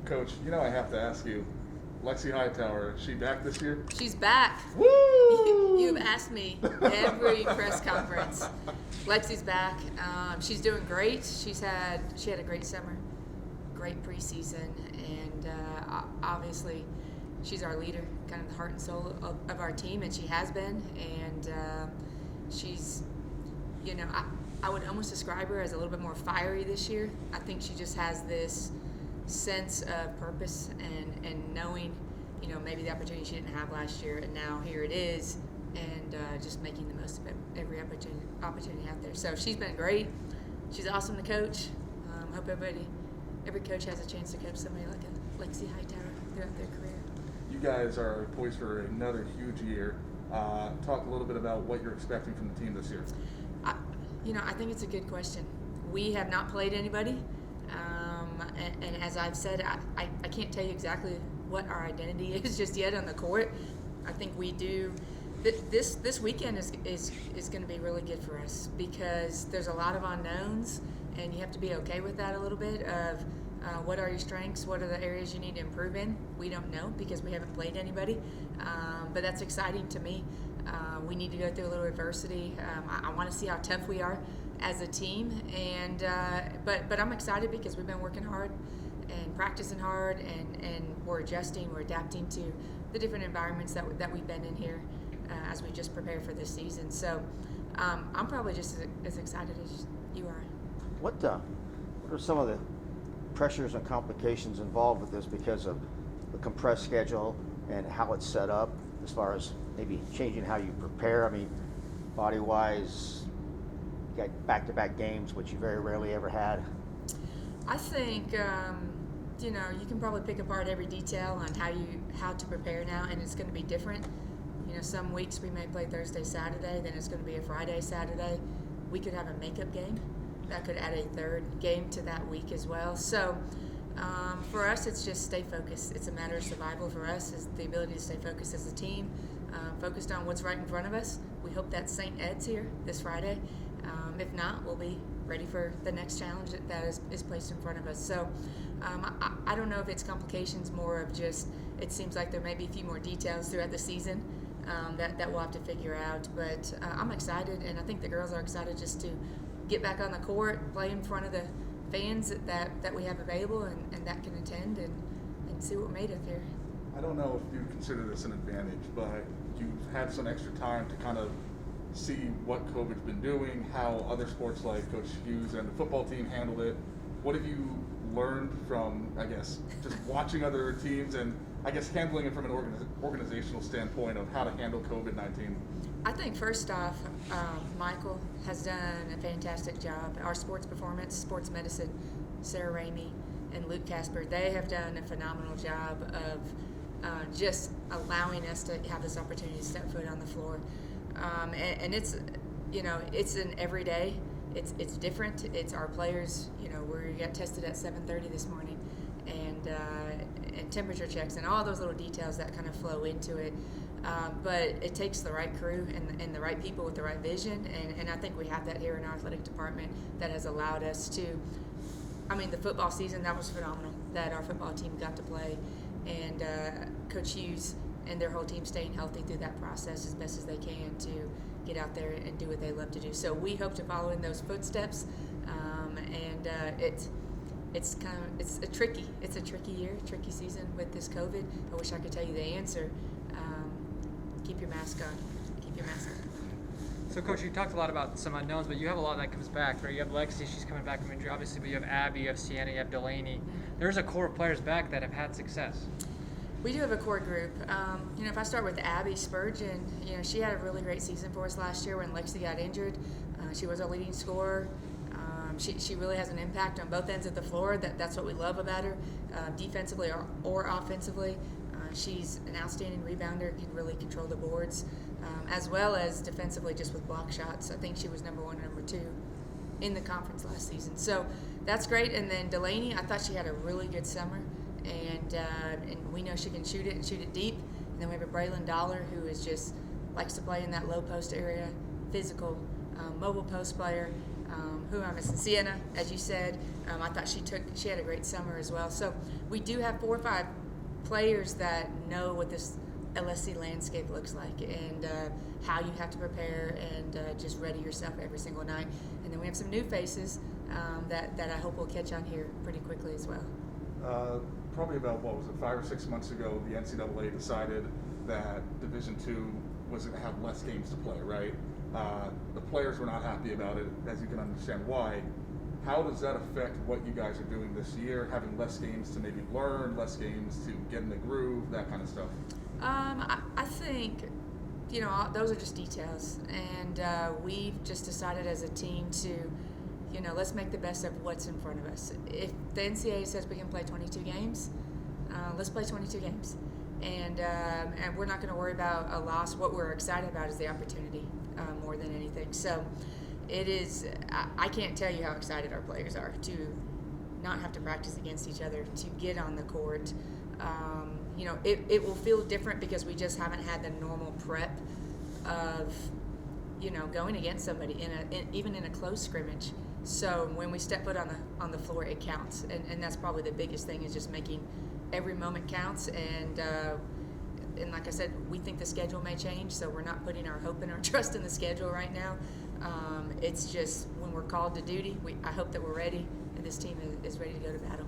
Coach, I have to ask you, Lexy Hightower, is she back this year? She's back. Woo! You've asked me every press conference. Lexy's back. She's doing great. She had a great summer, great preseason, and obviously she's our leader, kind of the heart and soul of our team, and she has been. And she's, I would almost describe her as a little bit more fiery this year. I think she just has this sense of purpose and knowing, maybe the opportunity she didn't have last year, and now here it is, and just making the most of it, every opportunity out there. So she's been great. She's awesome to coach. Hope every coach has a chance to coach somebody like a Lexy Hightower throughout their career. You guys are poised for another huge year. Talk a little bit about what you're expecting from the team this year. I think it's a good question. We have not played anybody. And as I've said, I can't tell you exactly what our identity is just yet on the court. I think we do. This weekend is going to be really good for us because there's a lot of unknowns, and you have to be okay with that a little bit of what are your strengths, what are the areas you need to improve in. We don't know because we haven't played anybody, but that's exciting to me. We need to go through a little adversity. I want to see how tough we are as a team, and but I'm excited because we've been working hard and practicing hard, and we're adjusting, we're adapting to the different environments that we've been in here as we just prepare for this season. So I'm probably just as excited as you are. What are some of the pressures and complications involved with this because of the compressed schedule and how it's set up, as far as maybe changing how you prepare? I mean, body-wise, you got back-to-back games, which you very rarely ever had. I think you can probably pick apart every detail on how to prepare now, and it's going to be different. Some weeks we may play Thursday, Saturday, then it's going to be a Friday, Saturday. We could have a makeup game that could add a third game to that week as well. So for us, it's just stay focused. It's a matter of survival for us, is the ability to stay focused as a team, focused on what's right in front of us. We hope that St. Ed's here this Friday. If not, we'll be ready for the next challenge that is placed in front of us. So I don't know if it's complications, more of just it seems like there may be a few more details throughout the season that we'll have to figure out. But I'm excited, and I think the girls are excited just to get back on the court, play in front of the fans that we have available and that can attend and see what we're made of here. I don't know if you consider this an advantage, but you've had some extra time to kind of see what COVID's been doing, how other sports like Coach Hughes and the football team handled it. What have you learned from, just watching other teams and, handling it from an organizational standpoint of how to handle COVID-19? I think first off, Michael has done a fantastic job. Our sports performance, sports medicine, Sarah Ramey and Luke Casper, they have done a phenomenal job of just allowing us to have this opportunity to step foot on the floor. And it's, it's an everyday. It's different. It's our players. We got tested at 7:30 this morning, and temperature checks and all those little details that kind of flow into it. But it takes the right crew and the right people with the right vision, and I think we have that here in our athletic department that has allowed us to. The football season, that was phenomenal that our football team got to play, and Coach Hughes and their whole team staying healthy through that process as best as they can to get out there and do what they love to do. So we hope to follow in those footsteps, and it's a tricky year, tricky season with this COVID. I wish I could tell you the answer. Keep your mask on. Keep your mask on. So, Coach, you talked a lot about some unknowns, but you have a lot that comes back, right? You have Lexy, she's coming back from injury, obviously, but you have Abby, you have Sienna, you have Delaney. There's a core of players back that have had success. We do have a core group. If I start with Abby Spurgeon, she had a really great season for us last year when Lexy got injured. She was our leading scorer. She really has an impact on both ends of the floor. That's what we love about her, defensively or offensively. She's an outstanding rebounder, can really control the boards, as well as defensively just with block shots. I think she was number 1 or number 2 in the conference last season. So that's great. And then Delaney, I thought she had a really good summer, and we know she can shoot it and shoot it deep. And then we have a Braylon Dollar who is just likes to play in that low post area, physical, mobile post player. Who am I missing? Sienna, as you said. I thought she had a great summer as well. So we do have 4 or 5 players that know what this LSC landscape looks like and how you have to prepare and just ready yourself every single night. And then we have some new faces that I hope will catch on here pretty quickly as well. Probably about, 5 or 6 months ago, the NCAA decided that Division II was going to have less games to play, right? The players were not happy about it, as you can understand why. How does that affect what you guys are doing this year, having less games to maybe learn, less games to get in the groove, that kind of stuff? I think, those are just details. And we've just decided as a team to, let's make the best of what's in front of us. If the NCAA says we can play 22 games, let's play 22 games. And we're not going to worry about a loss. What we're excited about is the opportunity more than anything. So it is, I can't tell you how excited our players are to not have to practice against each other, to get on the court. It will feel different because we just haven't had the normal prep of, going against somebody even in a close scrimmage. So when we step foot on the floor, it counts, and that's probably the biggest thing, is just making every moment counts. And like I said, we think the schedule may change, so we're not putting our hope and our trust in the schedule right now. It's just when we're called to duty, I hope that we're ready, and this team is ready to go to battle.